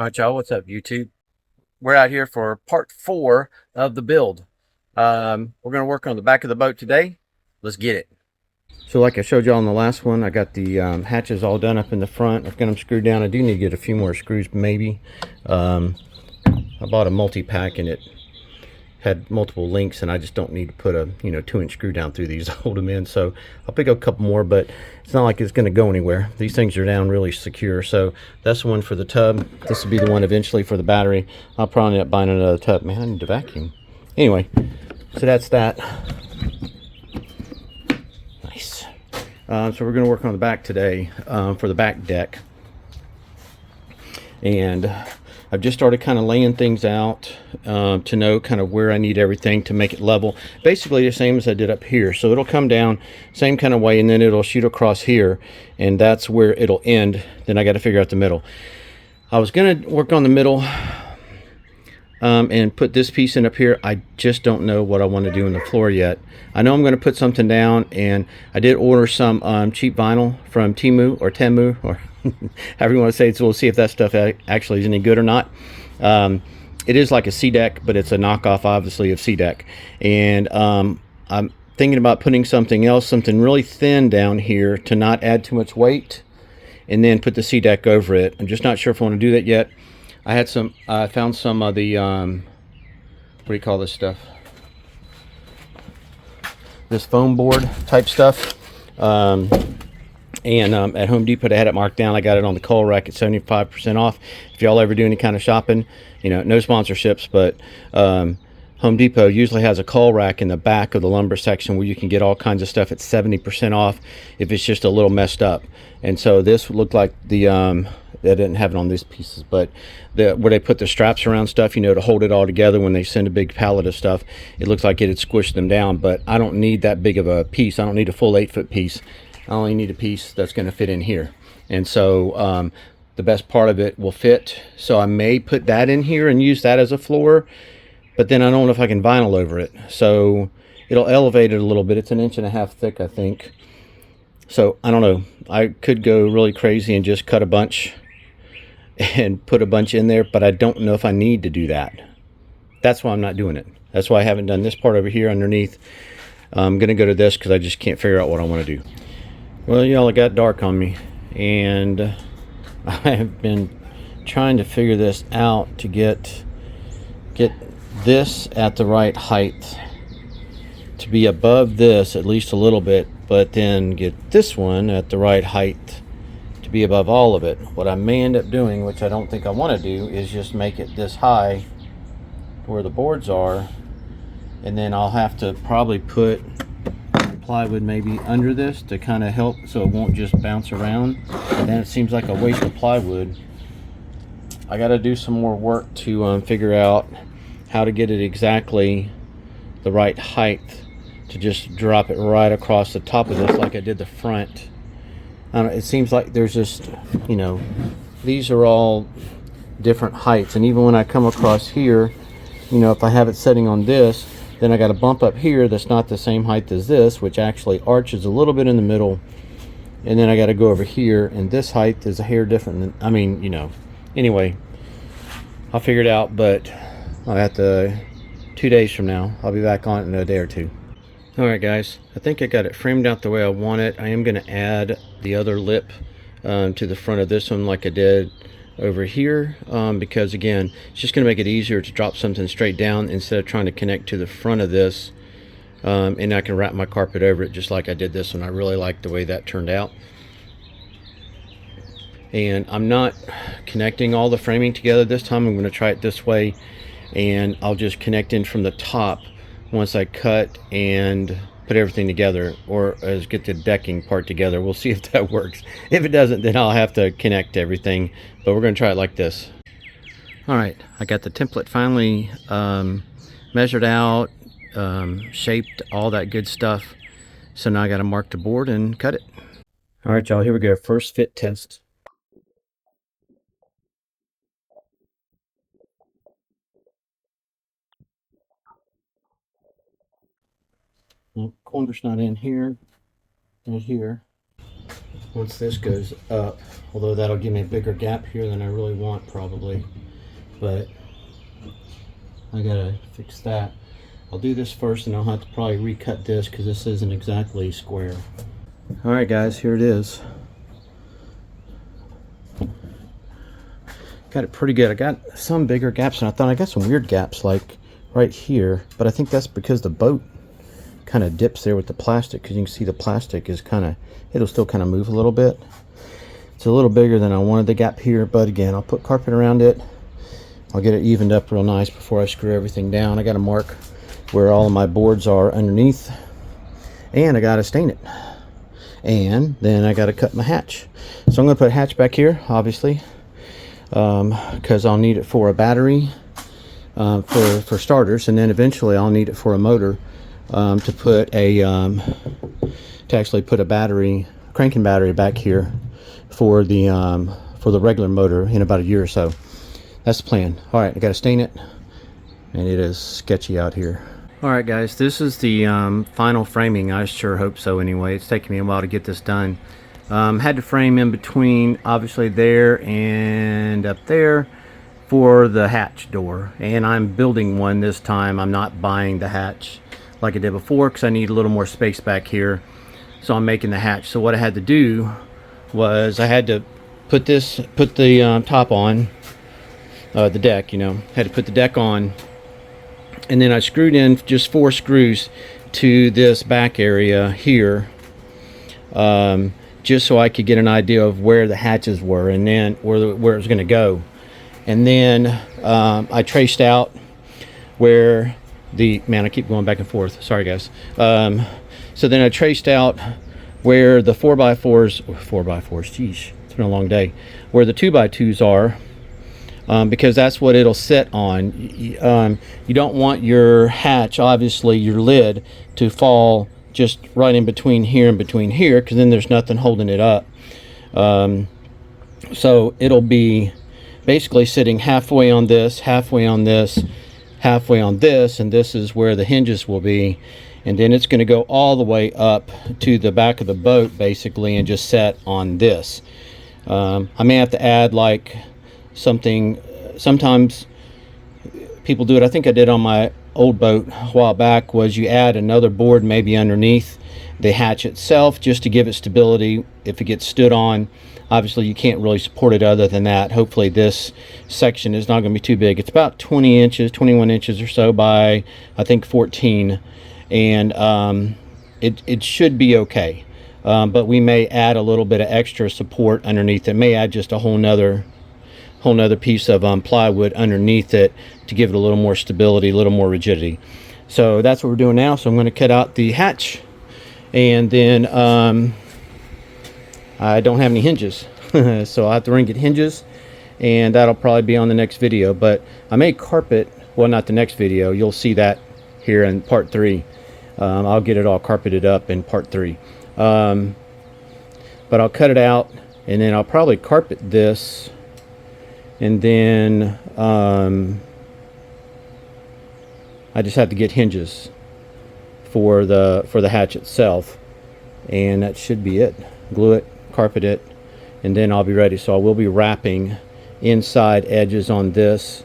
All right, y'all, what's up, YouTube? We're out here for part 4 of the build. We're going to work on the back of the boat today. Let's get it. So like I showed y'all in the last one, I got the hatches all done up in the front. I've got them screwed down. I do need to get a few more screws, maybe. I bought a multi-pack and it had multiple links, and I just don't need to put a 2-inch screw down through these to hold them in. So I'll pick up a couple more, but it's not like it's going to go anywhere. These things are down really secure. So that's the one for the tub. This will be the one eventually for the battery. I'll probably end up buying another tub. Man, I need to vacuum. Anyway, so that's that. Nice. So we're going to work on the back today for the back deck. And I've just started kind of laying things out to know kind of where I need everything to make it level. Basically the same as I did up here. So it'll come down same kind of way, and then it'll shoot across here, and that's where it'll end. Then I got to figure out the middle. I was going to work on the middle and put this piece in up here. I just don't know what I want to do in the floor yet. I know I'm going to put something down, and I did order some cheap vinyl from Temu or Temu, or however you want to say it. So we'll see if that stuff actually is any good or not. It is like a C-deck, but it's a knockoff, obviously, of C-deck. And I'm thinking about putting something else, something really thin down here to not add too much weight, and then put the C-deck over it. I'm just not sure if I want to do that yet. I found some of the, what do you call this stuff? This foam board type stuff. At Home Depot, they had it marked down. I got it on the call rack at 75% off. If y'all ever do any kind of shopping, no sponsorships, but Home Depot usually has a call rack in the back of the lumber section where you can get all kinds of stuff at 70% off if it's just a little messed up. And so this looked like the they didn't have it on these pieces, but where they put the straps around stuff, to hold it all together when they send a big pallet of stuff, it looks like it had squished them down. But I don't need that big of a piece. I don't need a full 8-foot piece. I only need a piece that's going to fit in here. And so the best part of it will fit. So I may put that in here and use that as a floor, but then I don't know if I can vinyl over it. So it'll elevate it a little bit. It's 1.5 inches thick, I think. So I don't know. I could go really crazy and just cut a bunch and put a bunch in there, but I don't know if I need to do that. That's why I'm not doing it. That's why I haven't done this part over here underneath. I'm going to go to this because I just can't figure out what I want to do. Well, y'all, it got dark on me, and I have been trying to figure this out to get this at the right height, to be above this at least a little bit, but then get this one at the right height to be above all of it. What I may end up doing, which I don't think I want to do, is just make it this high where the boards are, and then I'll have to probably put plywood maybe under this to kind of help so it won't just bounce around. And then it seems like a waste of plywood. I got to do some more work to figure out how to get it exactly the right height to just drop it right across the top of this like I did the front. I don't know, it seems like there's just, these are all different heights, and even when I come across here, if I have it setting on this, then I got a bump up here that's not the same height as this, which actually arches a little bit in the middle, and then I got to go over here, and this height is a hair different than, anyway, I'll figure it out. But I'll have to, 2 days from now, I'll be back on it in a day or two. Alright guys, I think I got it framed out the way I want it. I am going to add the other lip to the front of this one like I did over here, because again, it's just going to make it easier to drop something straight down instead of trying to connect to the front of this, and I can wrap my carpet over it just like I did this one. I really like the way that turned out. And I'm not connecting all the framing together this time. I'm going to try it this way, and I'll just connect in from the top once I cut and put everything together, or as get the decking part together. We'll see if that works. If it doesn't, then I'll have to connect everything, but we're going to try it like this. All right, I got the template finally measured out, shaped, all that good stuff. So now I got to mark the board and cut it. All right, y'all, here we go. First fit test. Well, corner's not in here, right here. once this goes up, although that'll give me a bigger gap here than I really want probably, but I gotta fix that. I'll do this first and I'll have to probably recut this because this isn't exactly square. All right guys, here it is. Got it pretty good. I got some bigger gaps and I thought I got some weird gaps like right here, but I think that's because the boat kind of dips there with the plastic, because you can see the plastic is kind of, it'll still kind of move a little bit. It's a little bigger than I wanted the gap here, but again, I'll put carpet around it. I'll get it evened up real nice before I screw everything down. I got to mark where all of my boards are underneath, and I got to stain it, and then I got to cut my hatch. So I'm going to put a hatch back here, obviously, because I'll need it for a battery, for starters, and then eventually I'll need it for a motor, to put a to actually put a battery, cranking battery back here for the regular motor in about a year or so. That's the plan. All right, I got to stain it, and it is sketchy out here. All right guys, this is the final framing. I sure hope so anyway. It's taken me a while to get this done. Had to frame in between, obviously, there and up there for the hatch door, and I'm building one this time. I'm not buying the hatch like I did before because I need a little more space back here, so I'm making the hatch. So what I had to do was I had to put the top on, the deck, you know, had to put the deck on, and then I screwed in just 4 screws to this back area here, just so I could get an idea of where the hatches were and then where it was going to go. And then I traced out where I keep going back and forth, sorry guys. So then I traced out where the 4x4s, geez, it's been a long day, where the 2x2s are, because that's what it'll sit on. You don't want your hatch, obviously your lid, to fall just right in between here and between here, because then there's nothing holding it up. So it'll be basically sitting halfway on this, halfway on this, halfway on this, and this is where the hinges will be, and then it's going to go all the way up to the back of the boat basically and just set on this. I may have to add like something. Sometimes people do it. I think I did on my old boat a while back, was you add another board maybe underneath the hatch itself just to give it stability if it gets stood on. Obviously you can't really support it other than that. Hopefully this section is not going to be too big. It's about 20 inches, 21 inches or so by I think 14, and it should be okay. But we may add a little bit of extra support underneath it. May add just a whole nother piece of plywood underneath it to give it a little more stability, a little more rigidity. So that's what we're doing now. So I'm going to cut out the hatch, and then I don't have any hinges, so I'll have to get hinges, and that'll probably be on the next video. But I may carpet, well, not the next video, you'll see that here in part 3. I'll get it all carpeted up in part 3, but I'll cut it out, and then I'll probably carpet this, and then I just have to get hinges for the hatch itself, and that should be it. Glue it, carpet it, and then I'll be ready. So I will be wrapping inside edges on this,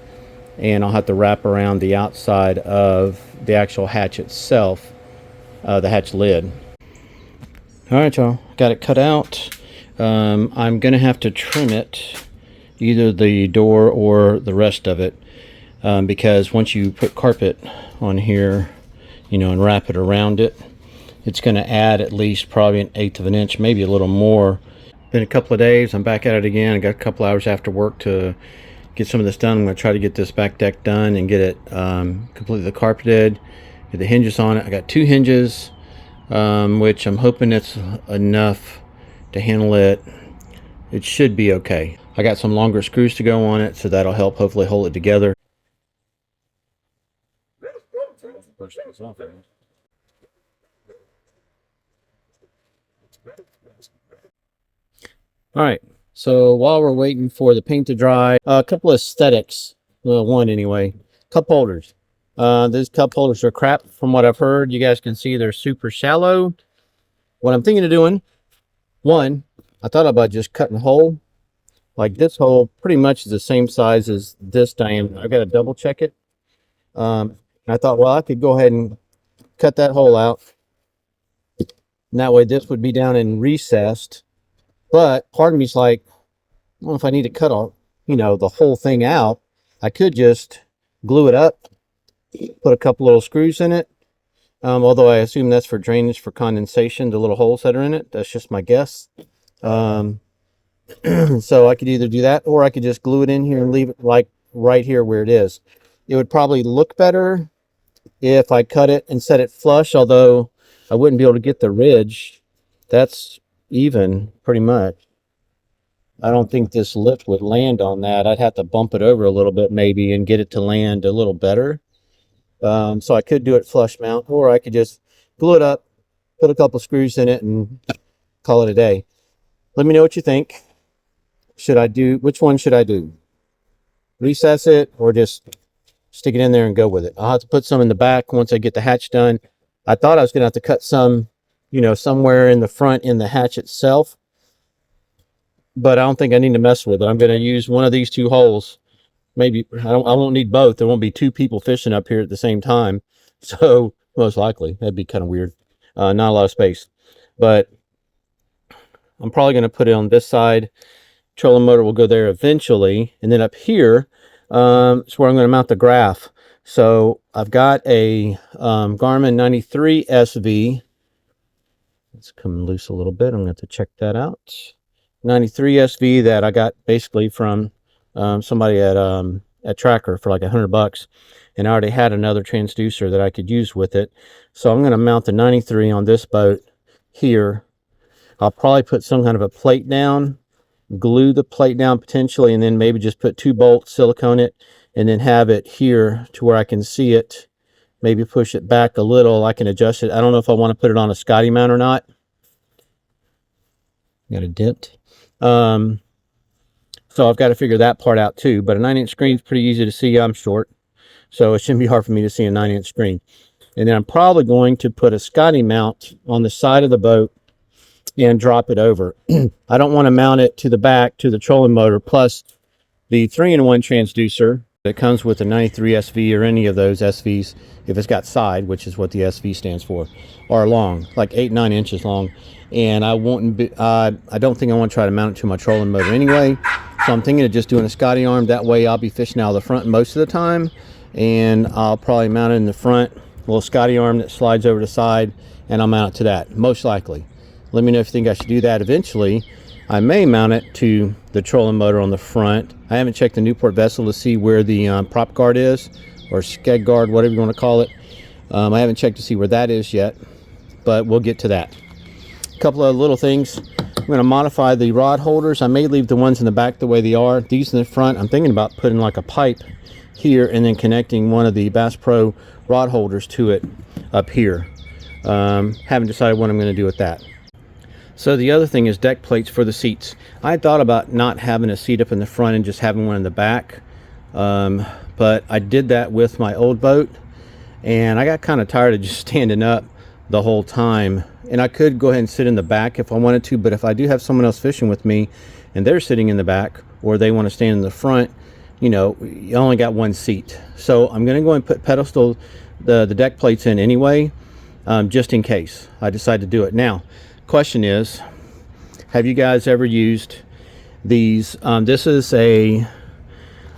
and I'll have to wrap around the outside of the actual hatch itself, the hatch lid. All right, y'all, got it cut out. I'm gonna have to trim it, either the door or the rest of it, because once you put carpet on here, you know, and wrap it around it, it's going to add at least probably 1/8 of an inch, maybe a little more. Been a couple of days, I'm back at it again. I got a couple hours after work to get some of this done. I'm going to try to get this back deck done and get it completely carpeted, get the hinges on it. I got 2 hinges, which I'm hoping it's enough to handle it. It should be okay. I got some longer screws to go on it, so that'll help hopefully hold it together. All right, so while we're waiting for the paint to dry, a couple of aesthetics. Well, one anyway. Cup holders. These cup holders are crap from what I've heard. You guys can see they're super shallow. What I'm thinking of doing, one, I thought about just cutting a hole. Like this hole pretty much is the same size as this diameter. I've got to double check it. And I thought, well, I could go ahead and cut that hole out. And that way this would be down and recessed. But part of me's like, I don't know if I need to cut off, the whole thing out. I could just glue it up, put a couple little screws in it. Although I assume that's for drainage for condensation, the little holes that are in it. That's just my guess. So I could either do that, or I could just glue it in here and leave it like right here where it is. It would probably look better if I cut it and set it flush, although I wouldn't be able to get the ridge. That's even pretty much. I don't think this lift would land on that. I'd have to bump it over a little bit maybe and get it to land a little better. So I could do it flush mount, or I could just glue it up, put a couple screws in it, and call it a day. Let me know what you think. Which one should I do? Recess it or just stick it in there and go with it? I'll have to put some in the back once I get the hatch done. I thought I was going to have to cut some, somewhere in the front in the hatch itself, but I don't think I need to mess with it. I'm going to use one of these two holes. Maybe I won't need both. There won't be two people fishing up here at the same time. So most likely that'd be kind of weird. Not a lot of space, but I'm probably going to put it on this side. Trolling motor will go there eventually. And then up here, is where I'm going to mount the graph. So I've got a Garmin 93 SV. It's coming loose a little bit. I'm going to have to check that out. 93 SV that I got basically from somebody at Tracker for like $100, and I already had another transducer that I could use with it. So I'm going to mount the 93 on this boat here. I'll probably put some kind of a plate down, glue the plate down potentially, and then maybe just put 2 bolts, silicone it, and then have it here to where I can see it. Maybe push it back a little. I can adjust it. I don't know if I want to put it on a Scotty mount or not. Got a dent. So I've got to figure that part out too. But a 9-inch screen is pretty easy to see. I'm short, so it shouldn't be hard for me to see a 9-inch screen. And then I'm probably going to put a Scotty mount on the side of the boat and drop it over. I don't want to mount it to the back to the trolling motor, plus the 3-in-1 transducer that comes with the 93 SV or any of those SVs, if it's got side, which is what the SV stands for, are long, like 8-9 inches long. And I don't think I want to try to mount it to my trolling motor anyway. So I'm thinking of just doing a Scotty arm. That way I'll be fishing out of the front most of the time, and I'll probably mount it in the front, a little Scotty arm that slides over the side, and I'll mount it to that, most likely. Let me know if you think I should do that eventually. I may mount it to the trolling motor on the front. I haven't checked the Newport vessel to see where the prop guard is, or skeg guard, whatever you want to call it. I haven't checked to see where that is yet, but we'll get to that. A couple of little things. I'm going to modify the rod holders. I may leave the ones in the back the way they are. These in the front, I'm thinking about putting like a pipe here and then connecting one of the Bass Pro rod holders to it up here. Haven't decided what I'm going to do with that. So the other thing is deck plates for the seats. I thought about not having a seat up in the front and just having one in the back. But I did that with my old boat, and I got kind of tired of just standing up the whole time. And I could go ahead and sit in the back if I wanted to, but if I do have someone else fishing with me and they're sitting in the back, or they want to stand in the front, you only got one seat. So I'm going to go and put the deck plates in anyway, just in case I decide to do it. Now, question is, have you guys ever used these? This is a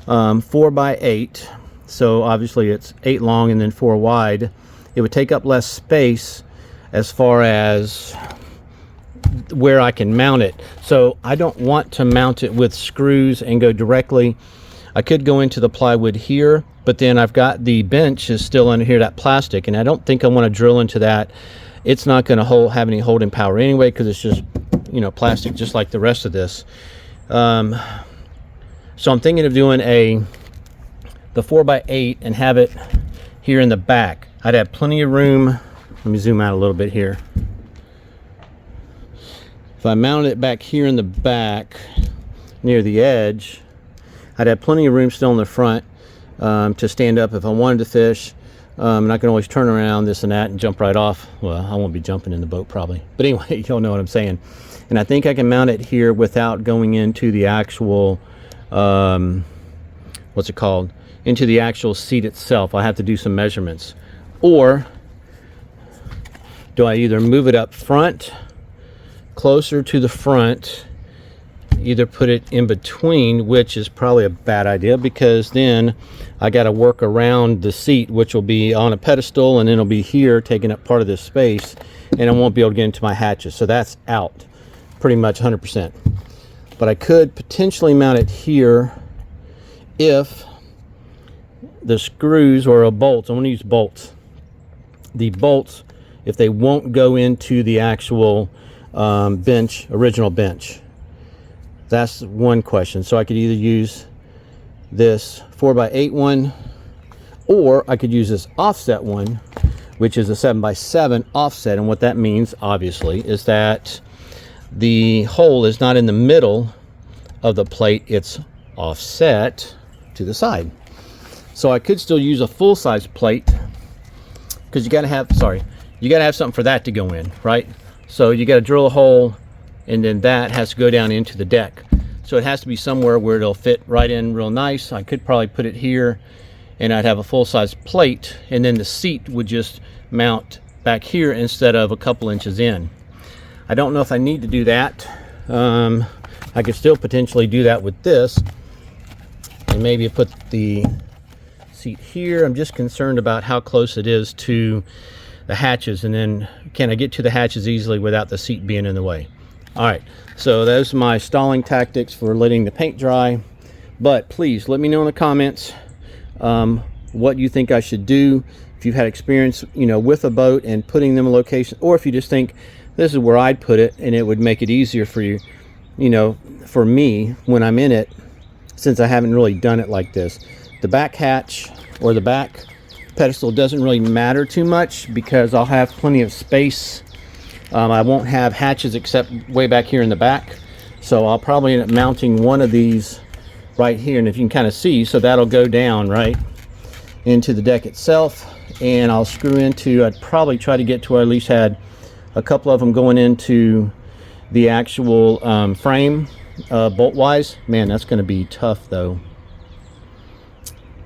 4x8, so obviously it's 8 long and then 4 wide. It would take up less space as far as where I can mount it. So I don't want to mount it with screws and go directly. I could go into the plywood here, but then I've got the bench is still under here, that plastic, and I don't think I want to drill into that. It's not going to have any holding power anyway, because it's just plastic, just like the rest of this. So I'm thinking of doing the 4x8 and have it here in the back. I'd have plenty of room. Let me zoom out a little bit here. If I mounted it back here in the back near the edge, I'd have plenty of room still in the front to stand up if I wanted to fish. And I can always turn around this and that and jump right off. Well, I won't be jumping in the boat probably, but anyway, you'll know what I'm saying. And I think I can mount it here without going into the actual what's it called, into the actual seat itself. I have to do some measurements. Or do I either move it up front, closer to the front, either put it in between, which is probably a bad idea because then I got to work around the seat, which will be on a pedestal, and then it'll be here taking up part of this space, and I won't be able to get into my hatches. So that's out pretty much 100%. But I could potentially mount it here if the screws or a bolt, I'm going to use bolts. The bolts, if they won't go into the actual bench, original bench. That's one question. So I could either use this 4x8 one, or I could use this offset one, which is a 7x7 offset. And what that means, obviously, is that the hole is not in the middle of the plate, it's offset to the side. So I could still use a full-size plate, because you got to have, you got to have something for that to go in, right? So you got to drill a hole, and then that has to go down into the deck. So it has to be somewhere where it'll fit right in real nice. I could probably put it here, and I'd have a full-size plate, and then the seat would just mount back here instead of a couple inches in. I don't know if I need to do that. I could still potentially do that with this, and maybe put the seat here. I'm just concerned about how close it is to the hatches, and then can I get to the hatches easily without the seat being in the way. All right, so those are my stalling tactics for letting the paint dry. But please let me know in the comments what you think I should do, if you've had experience, you know, with a boat and putting them in location, or if you just think this is where I'd put it and it would make it easier for you, you know, for me when I'm in it, since I haven't really done it like this. The back hatch or the back pedestal doesn't really matter too much because I'll have plenty of space. I won't have hatches except way back here in the back, so I'll probably end up mounting one of these right here, and if you can kind of see, so that'll go down right into the deck itself, and I'll screw into, I'd probably try to get to where I at least had a couple of them going into the actual frame bolt wise. Man, that's going to be tough though.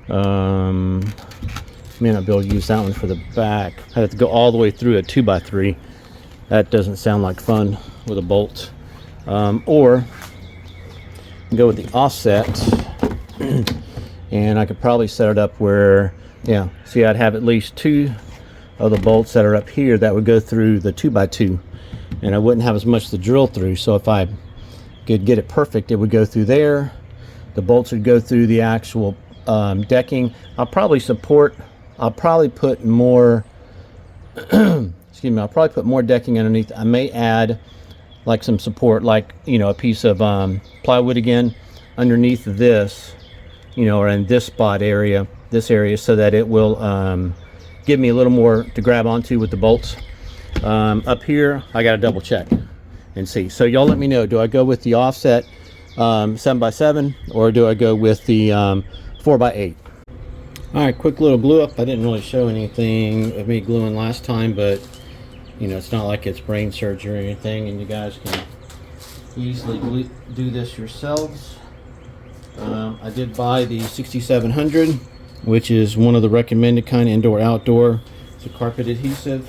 May not be able to use that one for the back. I have to go all the way through a 2x3. That doesn't sound like fun with a bolt. Or go with the offset, and I could probably set it up where, yeah, see, I'd have at least two of the bolts that are up here that would go through the 2x2, and I wouldn't have as much to drill through. So if I could get it perfect, it would go through there. The bolts would go through the actual decking. I'll probably put more excuse me, I'll probably put more decking underneath. I may add like some support, like, you know, a piece of plywood again underneath this, you know, or in this spot area, this area, so that it will give me a little more to grab onto with the bolts. Up here I got to double check and see. So y'all let me know, do I go with the offset 7x7 or do I go with the 4x8? All right, quick little glue up. I didn't really show anything of me gluing last time, but you know, it's not like it's brain surgery or anything, and you guys can easily do this yourselves. I did buy the 6700, which is one of the recommended kind, indoor outdoor. It's a carpet adhesive.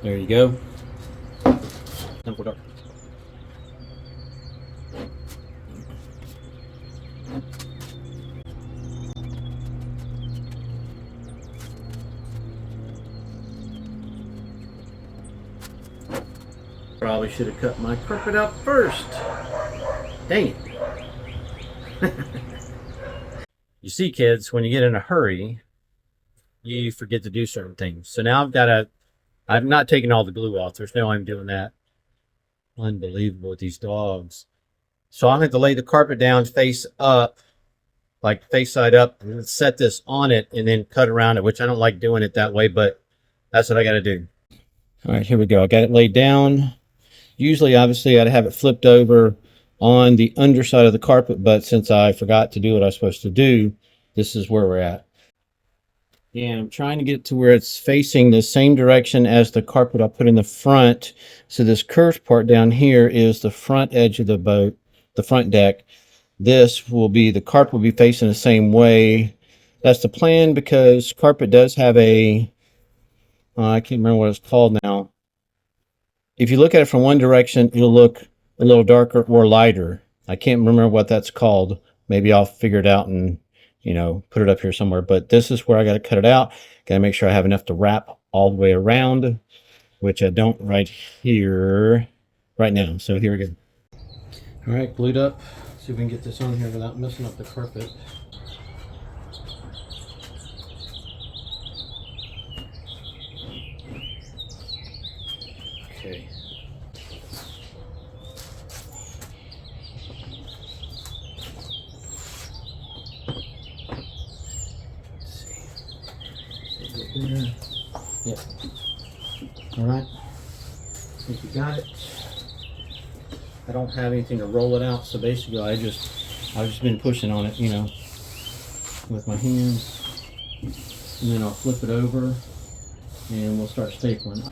There you go. Probably should have cut my carpet out first. Dang it. You see, kids, when you get in a hurry, you forget to do certain things. So now I've not taken all the glue off. There's no way I'm doing that. Unbelievable with these dogs. So I'm going to lay the carpet down face up, like face side up, and set this on it and then cut around it, which I don't like doing it that way, but that's what I got to do. All right, here we go. I got it laid down. Usually, obviously, I'd have it flipped over on the underside of the carpet, but since I forgot to do what I was supposed to do, this is where we're at. And I'm trying to get to where it's facing the same direction as the carpet I put in the front. So this curved part down here is the front edge of the boat, the front deck. This will be, the carpet will be facing the same way. That's the plan, because carpet does have a, I can't remember what it's called now. If you look at it from one direction, it'll look a little darker or lighter. I can't remember what that's called. Maybe I'll figure it out and, you know, put it up here somewhere. But this is where I got to cut it out. Got to make sure I have enough to wrap all the way around, which I don't right here, right now. So here we go. All right, glued up. See if we can get this on here without messing up the carpet. Okay. There. Yep. All right. I think you got it. I don't have anything to roll it out, so basically I've just been pushing on it, you know, with my hands, and then I'll flip it over, and we'll start stapling.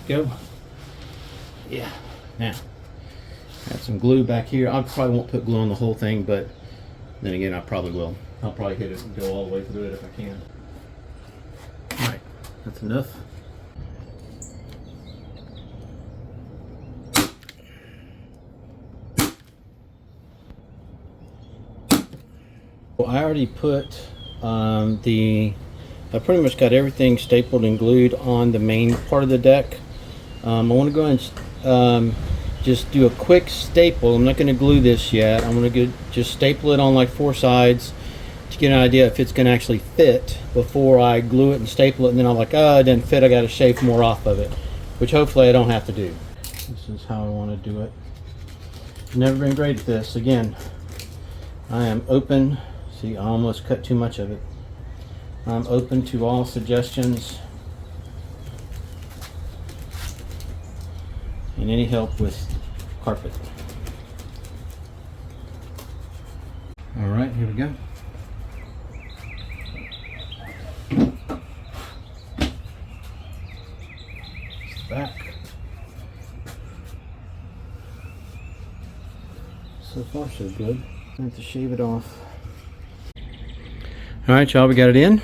There we go. Yeah. Now, got some glue back here. I probably won't put glue on the whole thing, but then again, I probably will. I'll probably hit it and go all the way through it if I can. All right, that's enough. Well, I already put I pretty much got everything stapled and glued on the main part of the deck. I want to go and just do a quick staple. I'm not going to glue this yet. I'm going to just staple it on like 4 sides to get an idea if it's going to actually fit before I glue it and staple it, and then I'm like, oh, it didn't fit, I got to shave more off of it, which hopefully I don't have to do. This is how I want to do it. Never been great at this. Again, I am open. See, I almost cut too much of it. I'm open to all suggestions and any help with carpet. All right, here we go. It's the back. So far, so good. I have to shave it off. All right, y'all, we got it in.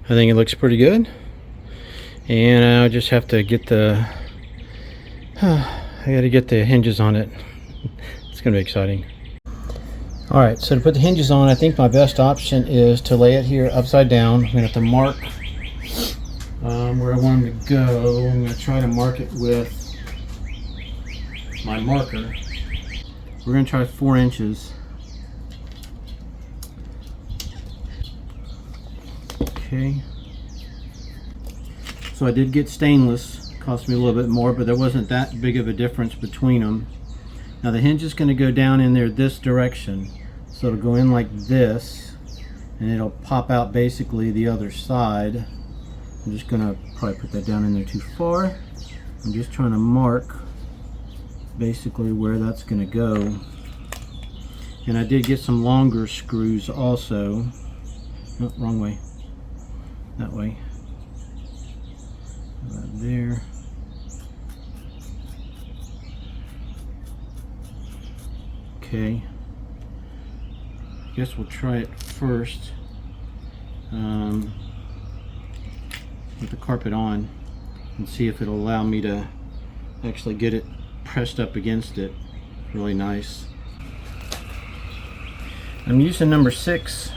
I think it looks pretty good. And I just have to get the I gotta get the hinges on it. It's gonna be exciting. All right, so to put the hinges on, I think my best option is to lay it here upside down. I'm gonna have to mark where I want them to go. I'm gonna try to mark it with my marker. We're gonna try 4 inches. Okay. So I did get stainless. Cost me a little bit more, but there wasn't that big of a difference between them. Now the hinge is going to go down in there this direction, so it'll go in like this, and it'll pop out basically the other side. I'm just going to probably put that down in there too far. I'm just trying to mark basically where that's going to go. And I did get some longer screws also. Oh, wrong way. That way. About there. Okay. Guess we'll try it first with the carpet on and see if it'll allow me to actually get it pressed up against it really nice. I'm using number 6.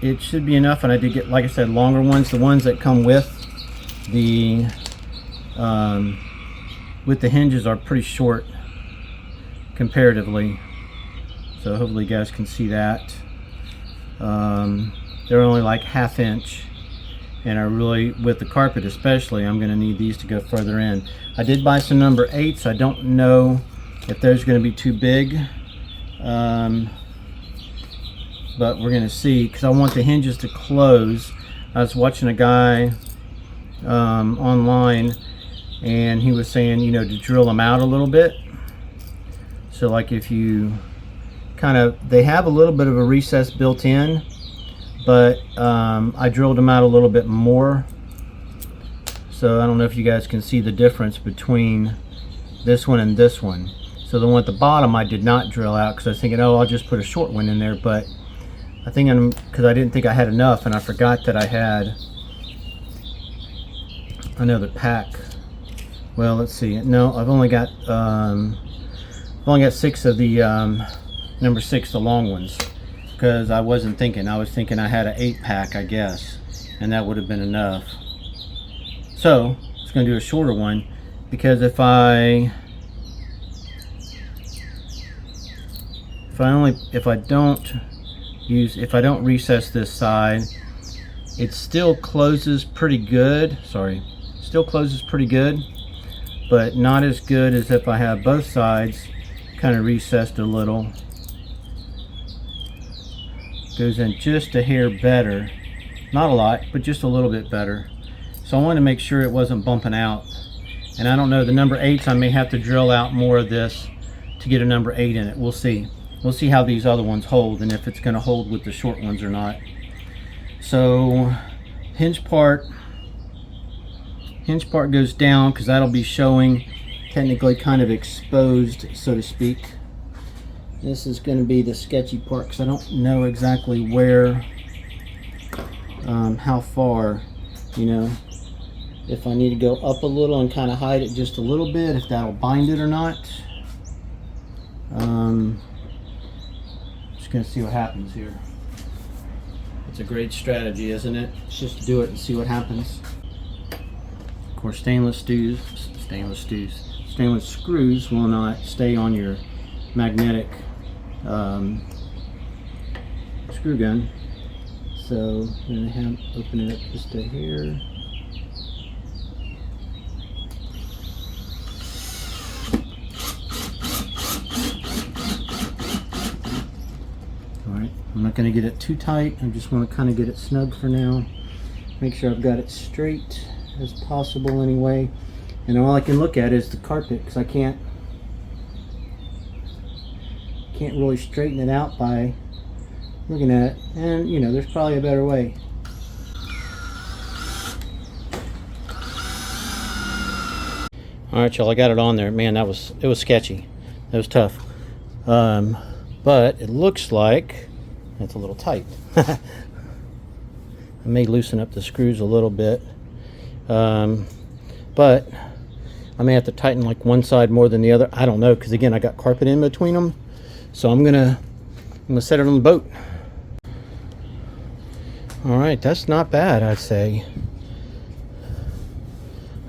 It should be enough, and I did get, like I said, longer ones. The ones that come with the hinges are pretty short comparatively, so hopefully you guys can see that. They're only like 1/2 inch, and I really, with the carpet especially, I'm going to need these to go further in. I did buy some number 8s. I don't know if those are going to be too big, but we're going to see, because I want the hinges to close. I was watching a guy online, and he was saying, you know, to drill them out a little bit So like if you they have a little bit of a recess built in, but I drilled them out a little bit more. So I don't know if you guys can see the difference between this one and this one. So the one at the bottom I did not drill out because I was thinking, oh, I'll just put a short one in there, but I think because I didn't think I had enough, and I forgot that I had another pack. Well, let's see. No, I've only got 6 of the number 6, the long ones, because I wasn't thinking. I was thinking I had an 8-pack, I guess, and that would have been enough. So I was going to do a shorter one, because if I don't recess this side, it still closes pretty good. Still closes pretty good, but not as good as if I have both sides kind of recessed a little. Goes in just a hair better, not a lot, but just a little bit better. So I wanted to make sure it wasn't bumping out. And I don't know, the number 8s, I may have to drill out more of this to get a number 8 in it. We'll see. We'll see how these other ones hold, and if it's going to hold with the short ones or not. So hinge part goes down, because that'll be showing technically kind of exposed, so to speak. This is going to be the sketchy part, because I don't know exactly where, how far, you know, if I need to go up a little and kind of hide it just a little bit, if that'll bind it or not. Just going to see what happens here. It's a great strategy, isn't it? It's just to do it and see what happens. Of course, stainless screws will not stay on your magnetic screw gun. So I'm going to open it up just to here. Alright, I'm not going to get it too tight. I just want to kind of get it snug for now. Make sure I've got it straight as possible anyway. And all I can look at is the carpet, because I can't really straighten it out by looking at it. And you know, there's probably a better way. Alright, y'all, I got it on there. Man, it was sketchy. It was tough. But it looks like it's a little tight. I may loosen up the screws a little bit. But I may have to tighten like one side more than the other. I don't know, because again, I got carpet in between them. So I'm gonna set it on the boat. All right, that's not bad, I'd say.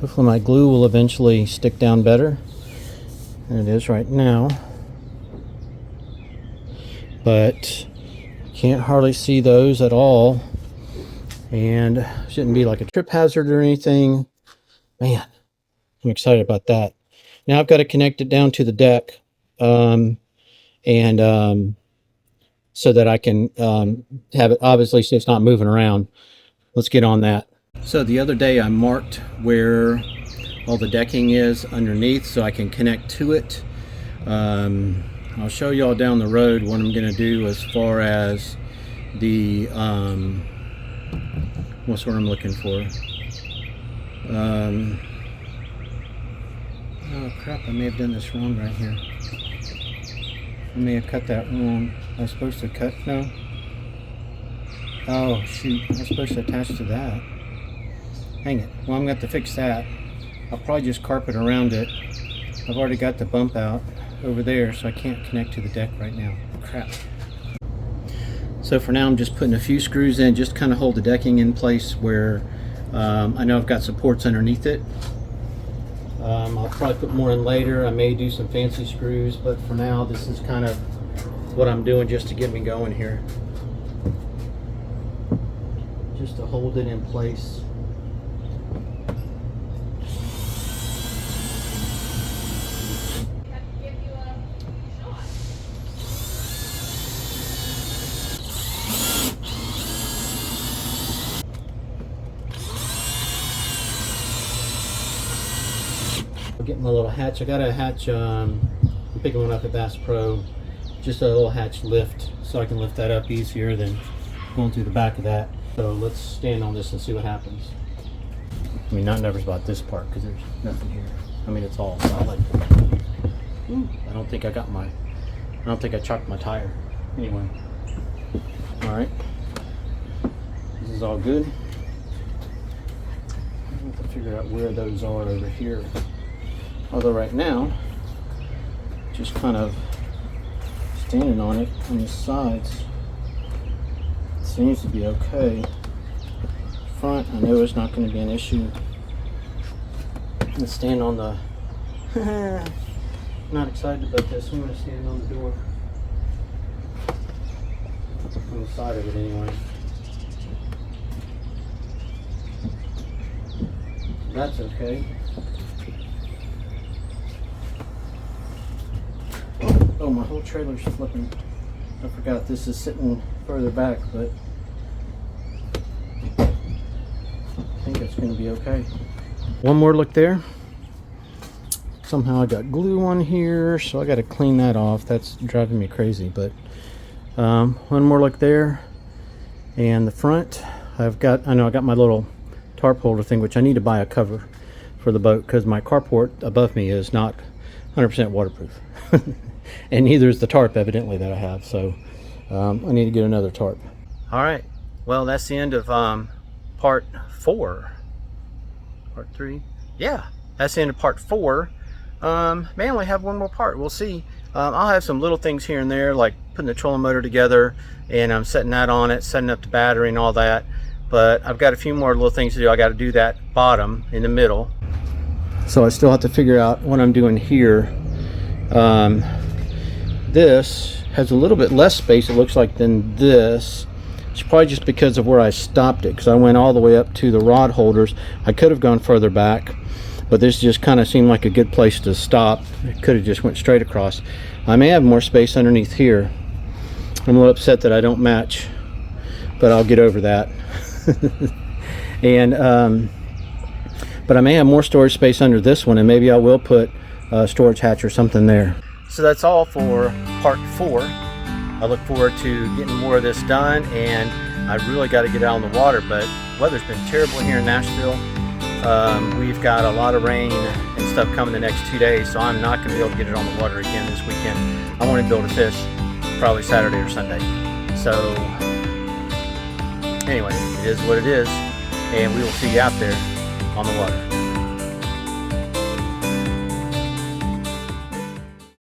Hopefully my glue will eventually stick down better than it is right now. But can't hardly see those at all. And shouldn't be like a trip hazard or anything. Man, I'm excited about that. Now I've got to connect it down to the deck. So that I can have it, obviously, so it's not moving around. Let's get on that. So the other day I marked where all the decking is underneath so I can connect to it. I'll show y'all down the road what I'm going to do as far as the what's what I'm looking for. Oh crap, I may have done this wrong right here. I may have cut that wrong. I was supposed to cut, no? Oh shoot, I was supposed to attach to that. Hang it. Well, I'm going to have to fix that. I'll probably just carpet around it. I've already got the bump out over there, so I can't connect to the deck right now. Crap. So for now, I'm just putting a few screws in, just kind of hold the decking in place where I know I've got supports underneath it. I'll probably put more in later. I may do some fancy screws, but for now, this is kind of what I'm doing just to get me going here. Just to hold it in place. I'll get my little hatch. I got a hatch picking one up at Bass Pro, just a little hatch lift, so I can lift that up easier than going through the back of that. So let's stand on this and see what happens. I mean, not nervous about this part because there's nothing here. I mean, it's all solid. Ooh, I don't think I chocked my tire. Anyway, all right, this is all good. I have to figure out where those are over here. Although right now, just kind of standing on it on the sides, it seems to be okay. Front, I know it's not going to be an issue. I'm going to stand on the not excited about this. I'm going to stand on the door on the side of it anyway. That's okay. Oh, my whole trailer's flipping. I forgot this is sitting further back, but I think it's going to be okay. One more look there. Somehow I got glue on here, so I got to clean that off. That's driving me crazy, but one more look there. And the front, I got my little tarp holder thing, which I need to buy a cover for the boat because my carport above me is not 100% waterproof. And neither is the tarp, evidently, that I have. So I need to get another tarp. All right. Well, that's the end of part 4. Part 3. Yeah, that's the end of part 4. May only have one more part. We'll see. I'll have some little things here and there, like putting the trolling motor together, and I'm setting that on it, setting up the battery and all that. But I've got a few more little things to do. I got to do that bottom in the middle. So I still have to figure out what I'm doing here. This has a little bit less space, it looks like, than this. It's probably just because of where I stopped it, because I went all the way up to the rod holders. I could have gone further back, but this just kind of seemed like a good place to stop. It could have just went straight across. I may have more space underneath here. I'm a little upset that I don't match, but I'll get over that. And but I may have more storage space under this one, and maybe I will put a storage hatch or something there. So that's all for part 4. I look forward to getting more of this done, and I really got to get out on the water, but weather's been terrible here in Nashville. We've got a lot of rain and stuff coming the next 2 days, so I'm not going to be able to get it on the water again this weekend. I want to be able to fish probably Saturday or Sunday. So anyway, it is what it is, and we will see you out there on the water.